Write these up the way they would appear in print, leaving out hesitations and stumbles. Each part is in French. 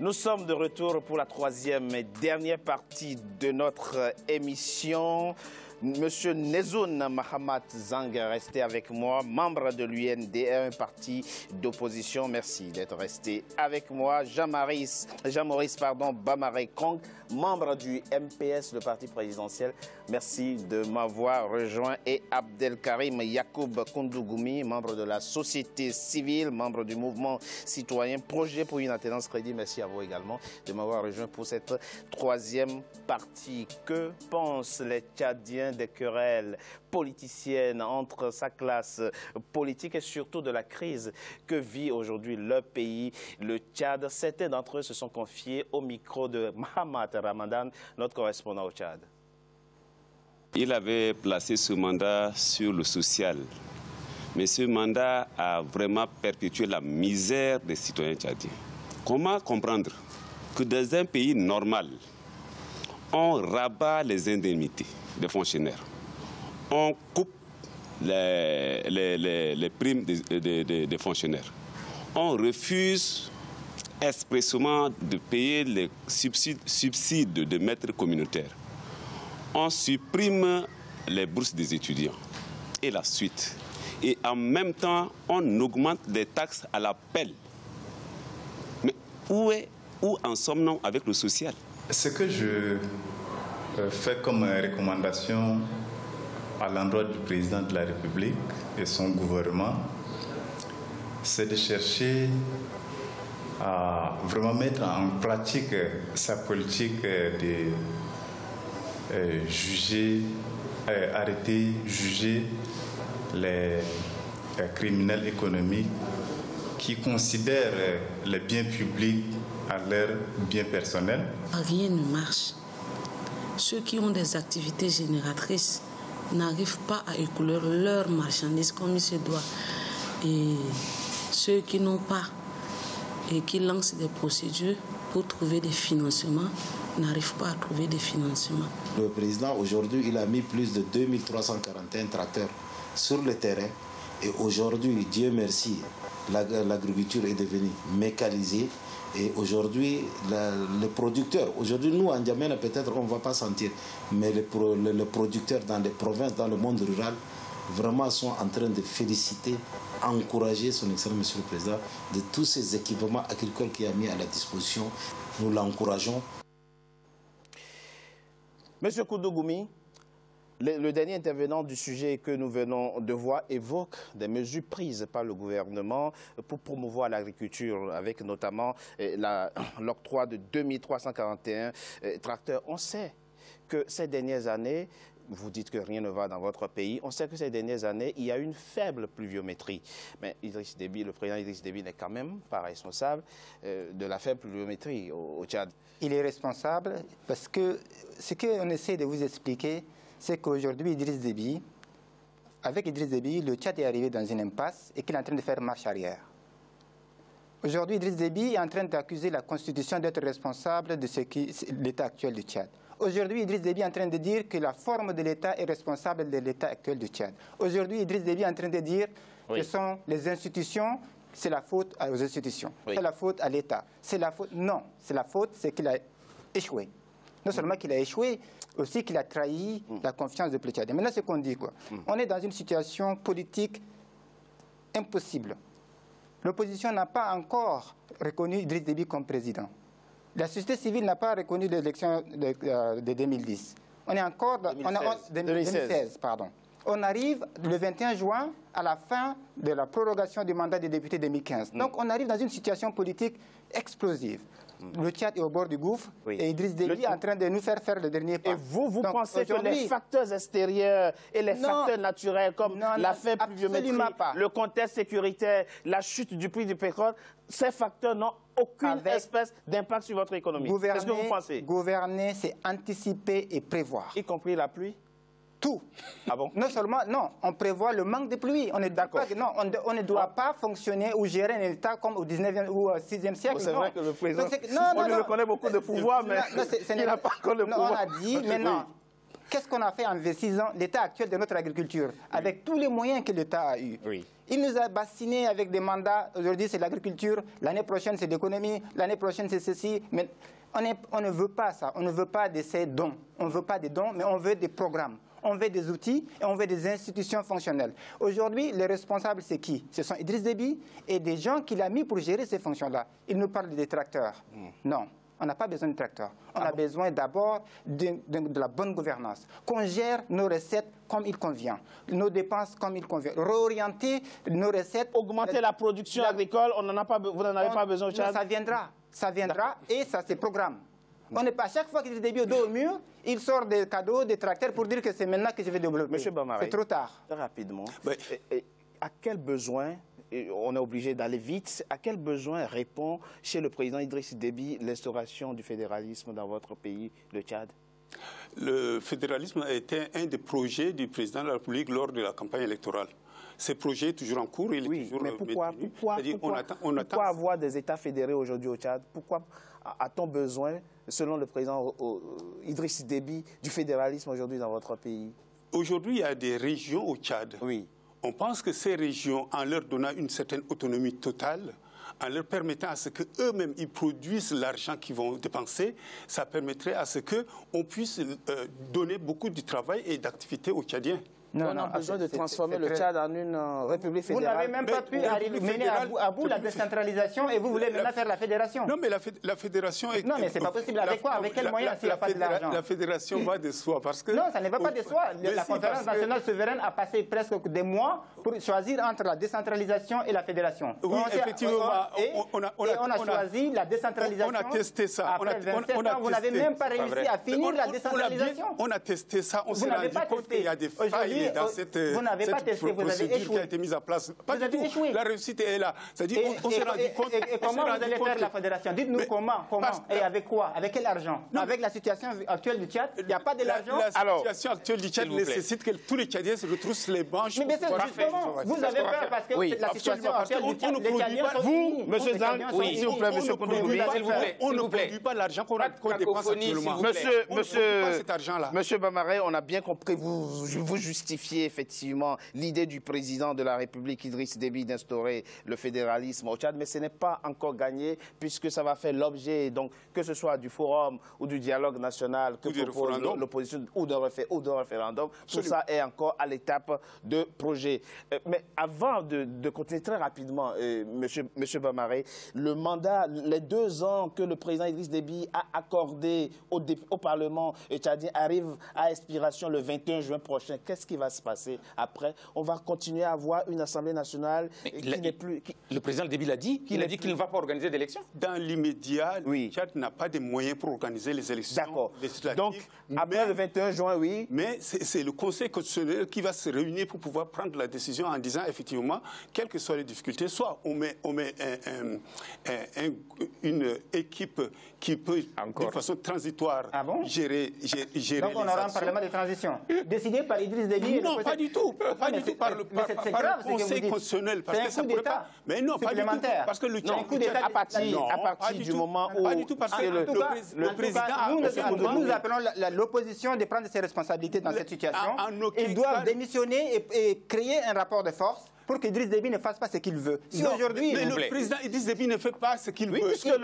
Nous sommes de retour pour la troisième et dernière partie de notre émission. Monsieur Nezoun Mahamat Zang est resté avec moi, membre de l'UNDR, un parti d'opposition. Merci d'être resté avec moi. Jean-Maurice Bamare Kong, membre du MPS, le parti présidentiel. Merci de m'avoir rejoint. Et Abdelkarim Yacoub Koundougoumi, membre de la société civile, membre du mouvement citoyen Projet pour une alternance crédible. Merci à vous également de m'avoir rejoint pour cette troisième partie. Que pensent les Tchadiens des querelles politiciennes entre sa classe politique et surtout de la crise que vit aujourd'hui le pays, le Tchad? Certains d'entre eux se sont confiés au micro de Mahamat Ramadan, notre correspondant au Tchad. Il avait placé ce mandat sur le social. Mais ce mandat a vraiment perpétué la misère des citoyens tchadiens. Comment comprendre que dans un pays normal, on rabat les indemnités des fonctionnaires, on coupe les primes des fonctionnaires, on refuse expressément de payer les subsides de maîtres communautaires, on supprime les bourses des étudiants et la suite. Et en même temps, on augmente les taxes à l'appel. Mais où en sommes-nous avec le social? Ce que je fais comme recommandation à l'endroit du président de la République et son gouvernement, c'est de chercher à vraiment mettre en pratique sa politique de juger, arrêter, juger les criminels économiques qui considèrent les biens publics à leur bien personnel. Rien ne marche. Ceux qui ont des activités génératrices n'arrivent pas à écouler leurs marchandises comme il se doit. Et ceux qui n'ont pas et qui lancent des procédures pour trouver des financements n'arrivent pas à trouver des financements. Le président, aujourd'hui, il a mis plus de 2341 tracteurs sur le terrain. Et aujourd'hui, Dieu merci, l'agriculture est devenue mécanisée. Et aujourd'hui, les producteurs, aujourd'hui nous en Djamena peut-être on ne va pas sentir, mais les producteurs dans les provinces, dans le monde rural, vraiment sont en train de féliciter, encourager son excellence Monsieur le Président de tous ces équipements agricoles qu'il a mis à la disposition. Nous l'encourageons. Monsieur Koundougoumi, le dernier intervenant du sujet que nous venons de voir évoque des mesures prises par le gouvernement pour promouvoir l'agriculture, avec notamment l'octroi de 2341 tracteurs. On sait que ces dernières années, vous dites que rien ne va dans votre pays, on sait que ces dernières années, il y a une faible pluviométrie. Mais Idriss Déby, le président Idriss Déby n'est quand même pas responsable de la faible pluviométrie au Tchad. Il est responsable parce que ce qu'on essaie de vous expliquer, c'est qu'aujourd'hui, avec Idriss Déby, le Tchad est arrivé dans une impasse et qu'il est en train de faire marche arrière. Aujourd'hui, Idriss Déby est en train d'accuser la Constitution d'être responsable de l'état actuel du Tchad. Aujourd'hui, Idriss Déby est en train de dire que la forme de l'État est responsable de l'état actuel du Tchad. Aujourd'hui, Idriss Déby est en train de dire que ce sont les institutions, c'est la faute aux institutions, c'est la faute à l'État. C'est la faute, non, c'est la faute, c'est qu'il a échoué. Non seulement qu'il a échoué, aussi qu'il a trahi la confiance du peuple tchadien. Maintenant, c'est qu'on dit quoi? On est dans une situation politique impossible. L'opposition n'a pas encore reconnu Idriss Déby comme président. La société civile n'a pas reconnu l'élection de 2010. On est encore dans 2016, pardon. On arrive le 21 juin à la fin de la prorogation du mandat des députés 2015. Donc on arrive dans une situation politique explosive. Le Tchad est au bord du gouffre et Idriss Déby est en train de nous faire le dernier pas. Et vous pensez que les facteurs extérieurs et les facteurs naturels comme la faible pluviométrie, le contexte sécuritaire, la chute du prix du pétrole, ces facteurs n'ont aucune espèce d'impact sur votre économie? Qu'est-ce que vous pensez? Gouverner, c'est anticiper et prévoir. Y compris la pluie? Tout. Ah bon? Non seulement, non, on prévoit le manque de pluie. On est d'accord. Non, on ne doit pas fonctionner ou gérer un État comme au 19e ou au 6e siècle. C'est vrai que le président, on lui reconnaît beaucoup de pouvoir, mais il n'a pas encore de pouvoir. On a dit, mais non. Qu'est-ce qu'on a fait en 26 ans, l'état actuel de notre agriculture, avec tous les moyens que l'État a eus? Il nous a bassinés avec des mandats. Aujourd'hui, c'est l'agriculture. L'année prochaine, c'est l'économie. L'année prochaine, c'est ceci. Mais on ne veut pas ça. On ne veut pas de ces dons. On ne veut pas des dons, mais on veut des programmes. On veut des outils et on veut des institutions fonctionnelles. Aujourd'hui, les responsables, c'est qui? Ce sont Idriss Déby et des gens qu'il a mis pour gérer ces fonctions-là. Il nous parle des tracteurs. Non, on n'a pas besoin de tracteurs. On a besoin d'abord de la bonne gouvernance. Qu'on gère nos recettes comme il convient, nos dépenses comme il convient. Réorienter nos recettes. Augmenter la production agricole, vous n'en avez pas besoin au Tchad? Ça viendra et ça se programme. On n'est pas à chaque fois qu'il y a des débuts au dos au mur, il sort des cadeaux, des tracteurs pour dire que c'est maintenant que je vais développer. Monsieur Bamare, c'est trop tard. Très rapidement, à quel besoin, on est obligé d'aller vite, à quel besoin répond chez le président Idriss Déby l'instauration du fédéralisme dans votre pays, le Tchad? Le fédéralisme a été un des projets du président de la République lors de la campagne électorale. Ce projet est toujours en cours, il est toujours mais pourquoi avoir des États fédérés aujourd'hui au Tchad? Pourquoi a-t-on besoin, selon le président Idriss Déby, du fédéralisme aujourd'hui dans votre pays? Aujourd'hui, il y a des régions au Tchad. On pense que ces régions, en leur donnant une certaine autonomie totale, en leur permettant à ce qu'eux-mêmes ils produisent l'argent qu'ils vont dépenser, ça permettrait à ce qu'on puisse donner beaucoup de travail et d'activité aux Tchadiens. On a besoin de transformer le Tchad en une république fédérale. Vous n'avez même pas pu mener à bout la décentralisation et vous voulez maintenant faire la fédération. Non, mais la fédération est... Non, mais c'est pas possible. Avec quoi? Avec quel moyen s'il n'y a pas de l'argent? La fédération va de soi parce que... Non, ça ne va pas de soi. La conférence nationale souveraine a passé presque des mois pour choisir entre la décentralisation et la fédération. Oui, effectivement. On a choisi la décentralisation. On a testé ça. Après 27 ans, vous n'avez même pas réussi à finir la décentralisation. On a testé ça. On s'est rendu compte qu'il y a des failles dans cette procédure qui a été mise en place. Pas du tout. La réussite est là. C'est-à-dire on s'est rendu compte... Et comment vous allez faire la fédération? Dites-nous comment et avec quoi? Avec quel argent? Avec la situation actuelle du Tchad, il n'y a pas de l'argent. La situation actuelle du Tchad nécessite que tous les Tchadiens se retroussent les manches. Mais justement, vous avez peur parce que la situation actuelle du Tchad, les Tchadiens sont unis. Vous, M. Zang, s'il vous plaît, M. Koundougoumi, on ne produit pas l'argent qu'on dépense actuellement. Monsieur Bamare, on a bien compris, vous justifiez effectivement l'idée du président de la République, Idriss Déby, d'instaurer le fédéralisme au Tchad, mais ce n'est pas encore gagné puisque ça va faire l'objet, donc, que ce soit du forum ou du dialogue national que propose l'opposition ou d'un référendum, tout ça est encore à l'étape de projet. Mais avant de continuer très rapidement, Monsieur Bamare, le mandat, les 2 ans que le président Idriss Déby a accordé au Parlement tchadien arrivent à expiration le 21 juin prochain. Qu'est-ce qui va se passer après? On va continuer à avoir une Assemblée nationale qui n'est plus... Le président Déby l'a dit. Il a dit qu'il ne va pas organiser d'élections. Dans l'immédiat, le Tchad n'a pas de moyens pour organiser les élections législatives. Donc, après le 21 juin, oui. Mais c'est le Conseil constitutionnel qui va se réunir pour pouvoir prendre la décision en disant, effectivement, quelles que soient les difficultés, soit on met une équipe qui peut, de façon transitoire, gérer donc on aura un Parlement de transition décidé par Idriss Déby. Non, pas du tout. Pas du tout par le Conseil constitutionnel. C'est un coup d'État supplémentaire. Parce que le Tchad... À partir du moment où... Pas du tout, parce que le président... Nous appelons l'opposition de prendre ses responsabilités dans cette situation. Ils doivent démissionner et créer un rapport de force pour qu'Idriss Déby ne fasse pas ce qu'il veut. Si aujourd'hui... Mais le président Idriss Déby ne fait pas ce qu'il veut. Puisque M.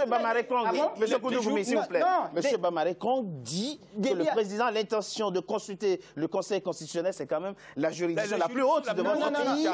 Bamare Kong dit... M. Koundougoumi, s'il vous plaît. M. Bamare Kong dit que le président a l'intention de consulter le Conseil constitutionnel. C'est quand même la juridiction la plus haute de votre pays.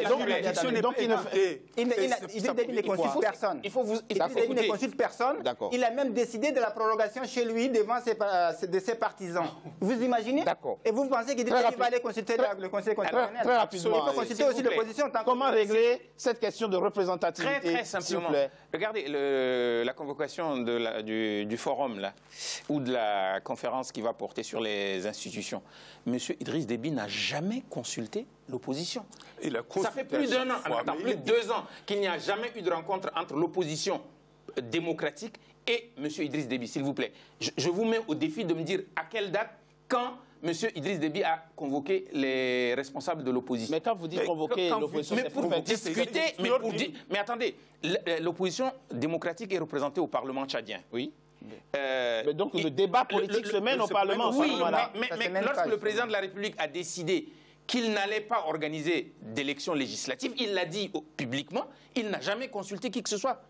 Non, donc Idriss Déby ne consulte personne. Idriss Déby ne consulte personne. Il a même décidé de la prorogation chez lui devant ses partisans. Vous imaginez? Et vous pensez qu'Idriss Déby va aller consulter le Conseil constitutionnel? Très rapidement. Il faut consulter aussi l'opposition. Comment régler cette question de représentativité? Très simplement. Regardez la convocation du forum là, ou de la conférence qui va porter sur les institutions. Monsieur Idriss Déby n'a jamais consulté l'opposition. Ça fait plus d'1 an, plus de 2 ans qu'il n'y a jamais eu de rencontre entre l'opposition démocratique et Monsieur Idriss Déby, s'il vous plaît. Je vous mets au défi de me dire à quelle date, quand M. Idriss Déby a convoqué les responsables de l'opposition. Mais quand vous dites convoquer l'opposition, c'est pour discuter. Mais attendez, l'opposition démocratique est représentée au Parlement tchadien. Oui. Mais donc le débat politique se mène au Parlement. Oui, mais lorsque le président de la République a décidé qu'il n'allait pas organiser d'élections législatives, il l'a dit publiquement, il n'a jamais consulté qui que ce soit.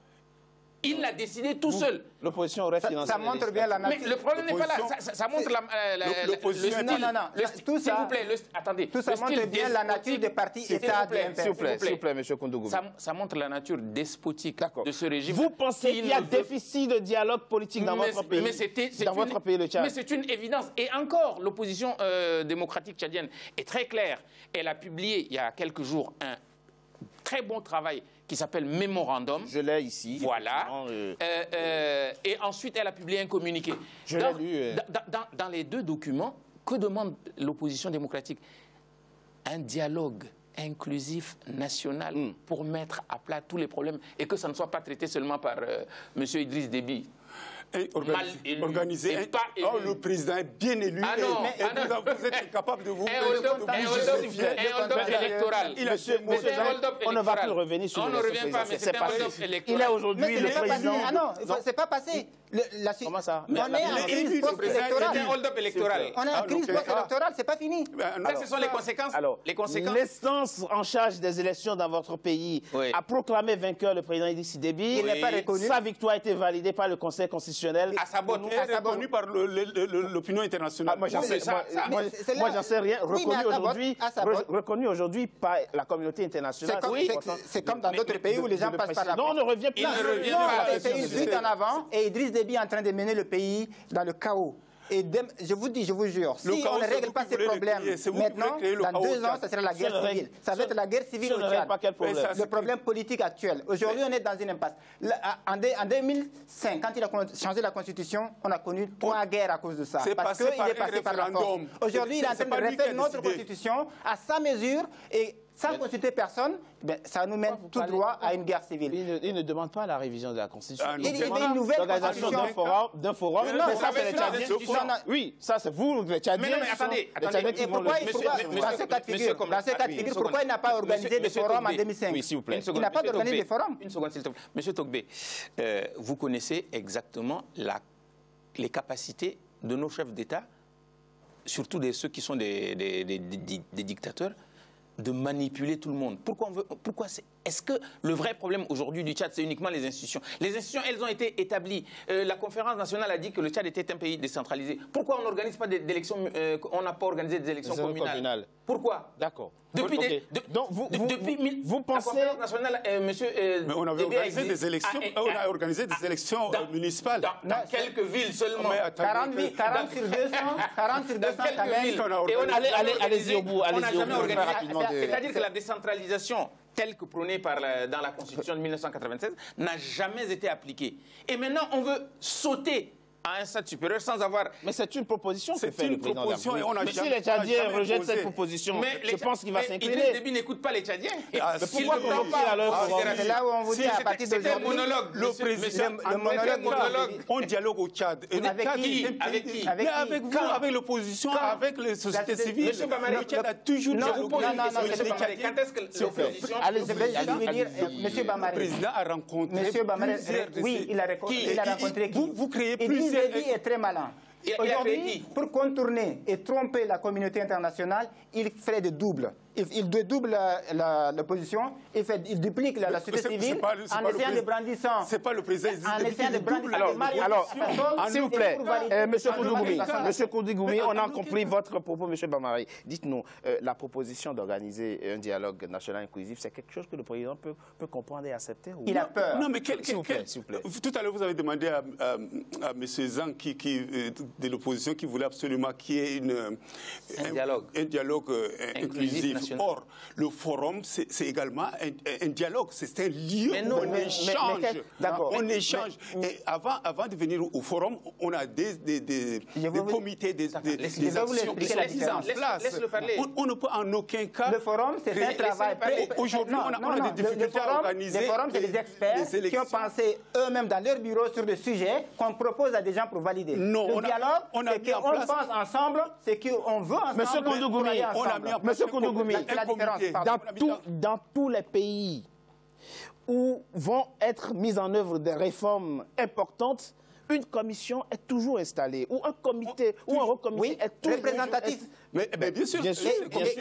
Il l'a décidé tout seul. L'opposition aurait financé. Ça montre bien la nature. Mais le problème n'est pas là. Ça montre le style. Tout ça, s'il vous plaît, attendez. Tout ça montre bien la nature des partis États de l'IMPS. S'il vous plaît, M. Koundougou. Ça montre la nature despotique de ce régime. Vous pensez qu'il y a déficit de dialogue politique dans votre pays? Dans votre pays, le Tchad. Mais c'est une évidence. Et encore, l'opposition démocratique tchadienne est très claire. Elle a publié il y a quelques jours un très bon travail qui s'appelle Mémorandum. Je l'ai ici. Voilà. Et ensuite, elle a publié un communiqué. Je l'ai lu. Dans les deux documents, que demande l'opposition démocratique? Un dialogue inclusif national pour mettre à plat tous les problèmes et que ça ne soit pas traité seulement par M. Idriss Déby. Organisé. Le président est bien élu. Vous êtes incapable de vous... Un hold-up électoral. On ne va plus revenir sur le président. C'est passé. Il est aujourd'hui le président. Ah non, c'est pas passé. Comment ça? On est en crise post-électorale. C'est un hold-up électoral. On est en crise post-électorale, c'est pas fini. Ce sont les conséquences. L'instance en charge des élections dans votre pays a proclamé vainqueur le président Idriss Déby. Il n'est pas reconnu. Sa victoire a été validée par le Conseil constitutionnel. À sa bonne. Et reconnu par l'opinion internationale. Moi, j'en sais rien. Reconnu aujourd'hui par la communauté internationale. C'est comme dans d'autres pays où les gens passent par la porte. Non, on ne revient pas. C'est une fuite en avant et Idriss Déby est en train de mener le pays dans le chaos. Et je vous dis, je vous jure, si on ne règle pas ces problèmes maintenant, dans 2 ans, ça sera la guerre civile. Ça va être la guerre civile au Tchad. Le problème politique actuel. Aujourd'hui, on est dans une impasse. En 2005, quand il a changé la Constitution, on a connu 3 guerres à cause de ça. Parce qu'il est passé par la force. Aujourd'hui, il est en train de refaire notre Constitution à sa mesure et sans consulter personne, ça nous mène tout droit à une guerre civile. Il ne demande pas la révision de la Constitution. Il demande une nouvelle Constitution d'un forum. Mais ça, c'est les Tchadiens. Oui, ça, c'est vous, les Tchadiens. Mais attendez. Et pourquoi, dans ce cas de figure, pourquoi il n'a pas organisé des forums en 2005? Oui, s'il vous plaît. Il n'a pas organisé des forums. Une seconde, s'il te plaît. Monsieur Togbé, vous connaissez exactement les capacités de nos chefs d'État, surtout de ceux qui sont des dictateurs, de manipuler tout le monde. Pourquoi est-ce que le vrai problème aujourd'hui du Tchad, c'est uniquement les institutions? Les institutions, elles ont été établies. La conférence nationale a dit que le Tchad était un pays décentralisé. Pourquoi on n'organise pas d'élections, on n'a pas organisé des élections communales? Pourquoi? D'accord. Depuis vous pensez... La conférence nationale, monsieur... Mais on avait organisé des élections, on a organisé des élections municipales. Dans quelques villes seulement. 40 sur 200 quand même. Allez-y au bout, allez-y au bout. C'est-à-dire que la décentralisation telle que prônée dans la Constitution de 1996 n'a jamais été appliquée. Et maintenant, on veut sauter à un stade supérieur sans avoir... Mais c'est une proposition que fait le président de la République. Mais si les Tchadiens rejettent cette proposition, je pense qu'il va s'incliner. Idriss Déby n'écoute pas les Tchadiens. Mais pourquoi convoquer à leur forum? C'est là où on vous dit à partir C'était un d'aujourd'hui... monologue. Le président, on dialogue au Tchad. Avec qui? Avec vous, avec l'opposition, avec les sociétés civiles. Le Tchad a toujours dialogué. Quand est-ce que l'opposition... Monsieur Bamari. Le président a rencontré oui, il a rencontré qui? Vous créez Idriss Déby est très malin. Aujourd'hui, pour contourner et tromper la communauté internationale, il ferait de double. Il double l'opposition, il duplique la société civile en essayant de brandir ça. C'est pas le président. En essayant de brandir alors, s'il vous plaît, Monsieur Koundougou, on a compris votre propos, Monsieur Bamari. Dites-nous, la proposition d'organiser un dialogue national inclusif, c'est quelque chose que le président peut comprendre et accepter? Il a peur. Non, mais s'il vous plaît. Tout à l'heure, vous avez demandé à M. Zang, de l'opposition, qui voulait absolument qu'il y ait un dialogue inclusif. Or, le forum, c'est également un dialogue, c'est un lieu où on échange. On échange. Et avant de venir au forum, on a des comités, des actions qui sont mises en place. On ne peut en aucun cas... Le forum, c'est un travail... Aujourd'hui, on a des difficultés à organiser... Le forum, c'est des experts qui ont pensé eux-mêmes dans leur bureau sur le sujet qu'on propose à des gens pour valider. Non, le dialogue, c'est qu'on pense ensemble, c'est qu'on veut ensemble... Monsieur Koundougou, dans tous les pays où vont être mises en œuvre des réformes importantes, une commission est toujours installée, ou un comité, ou un recomité est toujours représentatif. Mais bien sûr,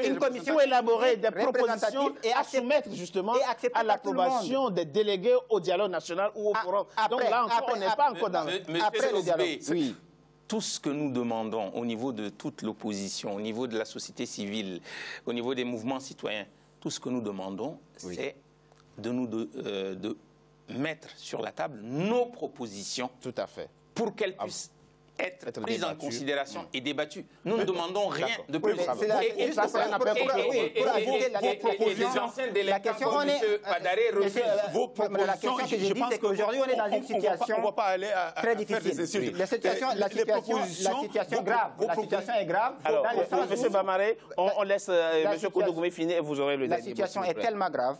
une commission pour élaborer des propositions et à soumettre justement à l'approbation des délégués au dialogue national ou au forum. Donc là encore, on n'est pas encore dans après le dialogue. Oui. Tout ce que nous demandons au niveau de toute l'opposition, au niveau de la société civile, au niveau des mouvements citoyens, tout ce que nous demandons, c'est de mettre sur la table nos propositions. Tout à fait. Pour qu'elles puissent être prises en considération et débattues. Nous ne demandons rien de plus. Et ça, c'est un appel la question, on est... La question que j'ai dit, c'est qu'aujourd'hui, on est dans une situation très difficile. La situation est grave. La situation est grave. Alors, M. Bamaré, on laisse M. Kounougoumé finir et vous aurez le dernier mot. La situation est tellement grave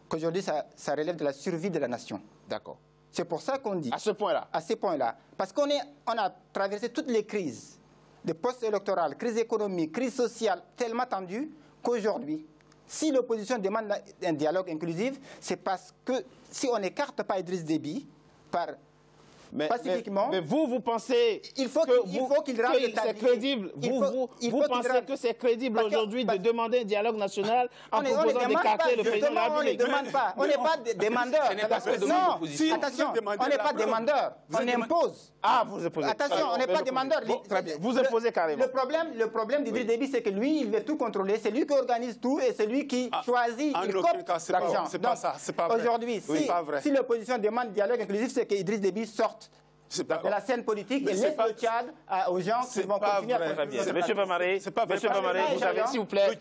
qu'aujourd'hui, ça relève de la survie de la nation. D'accord. C'est pour ça qu'on dit... À ce point-là. À ce point-là. Parce qu'on a traversé toutes les crises, de post-électorales, crise économique, crise sociale, tellement tendues qu'aujourd'hui, si l'opposition demande un dialogue inclusif, c'est parce que si on n'écarte pas Idriss Déby pacifiquement... Mais vous pensez qu'il rende c'est crédible. Vous pensez que c'est crédible aujourd'hui de demander un dialogue national en proposant d'écarter le président de la République? On ne demande pas. On n'est pas demandeur. Non, attention, on n'est pas demandeur. On impose. Ah, vous imposez. Attention, on n'est pas demandeur. Très bien, vous imposez carrément. Le problème d'Idriss Déby, c'est que lui, il veut tout contrôler. C'est lui qui organise tout et c'est lui qui choisit. En aucun cas, c'est pas ça. C'est pas vrai. Aujourd'hui, si l'opposition demande dialogue inclusif, c'est qu'Idriss Déby sorte de la scène politique et laisse le Tchad aux gens qui vont continuer à construire. Monsieur Bamaré, vous avez, s'il vous plaît,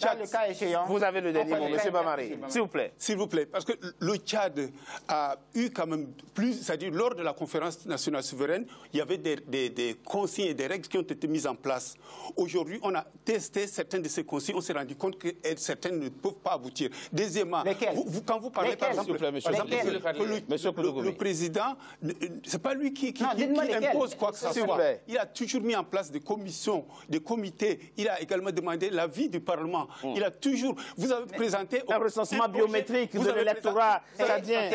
vous avez le dernier mot. Monsieur Bamaré, s'il vous plaît. S'il vous plaît, parce que le Tchad a eu quand même plus, c'est-à-dire lors de la conférence nationale souveraine, il y avait des consignes et des règles qui ont été mises en place. Aujourd'hui, on a testé certaines de ces consignes, on s'est rendu compte que certaines ne peuvent pas aboutir. Deuxièmement, quand vous parlez par exemple, le président, c'est pas lui qui impose quoi que ce soit. Il a toujours mis en place des commissions, des comités. Il a également demandé l'avis du Parlement. Il a toujours... Vous avez présenté... Un recensement biométrique de l'électorat tchadien.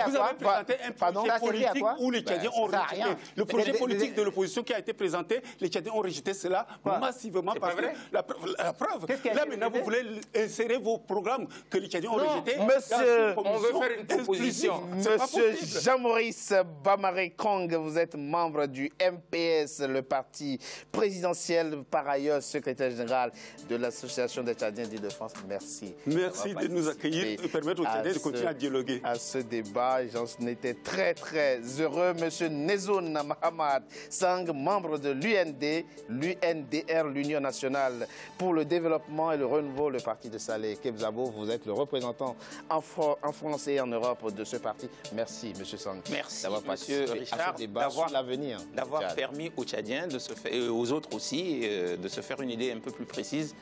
Vous avez présenté un projet politique où les Tchadiens ont rejeté. Le projet politique de l'opposition qui a été présenté, les Tchadiens ont rejeté cela massivement. Parce que la preuve, là maintenant vous voulez insérer vos programmes que les Tchadiens ont rejetés. Monsieur, on veut faire une proposition. Monsieur Jean-Maurice Bamaré Kong, vous êtes membre du MPS, le parti présidentiel, par ailleurs secrétaire général de l'Association des Tchadiens d'Île-de-France. Merci. Merci de nous accueillir et permettre aux Tchadiens de continuer à dialoguer. À ce débat, j'en étais très heureux. Monsieur Nezoun Mahamad Sang, membre de l'UNDR, l'Union nationale pour le développement et le renouveau, le parti de Saleh Kebzabo. Vous êtes le représentant en France et en Europe de ce parti. Merci, Monsieur Sang. Merci, d'avoir participé à ce débat sur l'avenir. D'avoir permis aux Tchadiens, et aux autres aussi, de se faire une idée un peu plus précise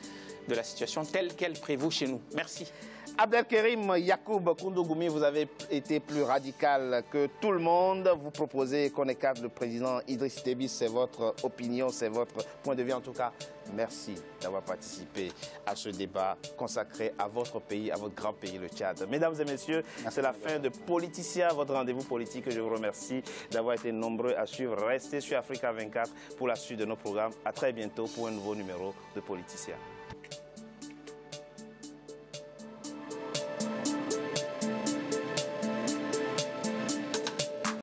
de la situation telle qu'elle prévaut chez nous. Merci. Abdelkerim Yacoub Kounougoumi, vous avez été plus radical que tout le monde. Vous proposez qu'on écarte le président Idriss Déby. C'est votre opinion, c'est votre point de vue. En tout cas, merci d'avoir participé à ce débat consacré à votre pays, à votre grand pays, le Tchad. Mesdames et messieurs, c'est la fin de Politicien, votre rendez-vous politique. Je vous remercie d'avoir été nombreux à suivre. Restez sur Africa 24 pour la suite de nos programmes. À très bientôt pour un nouveau numéro de Politicien.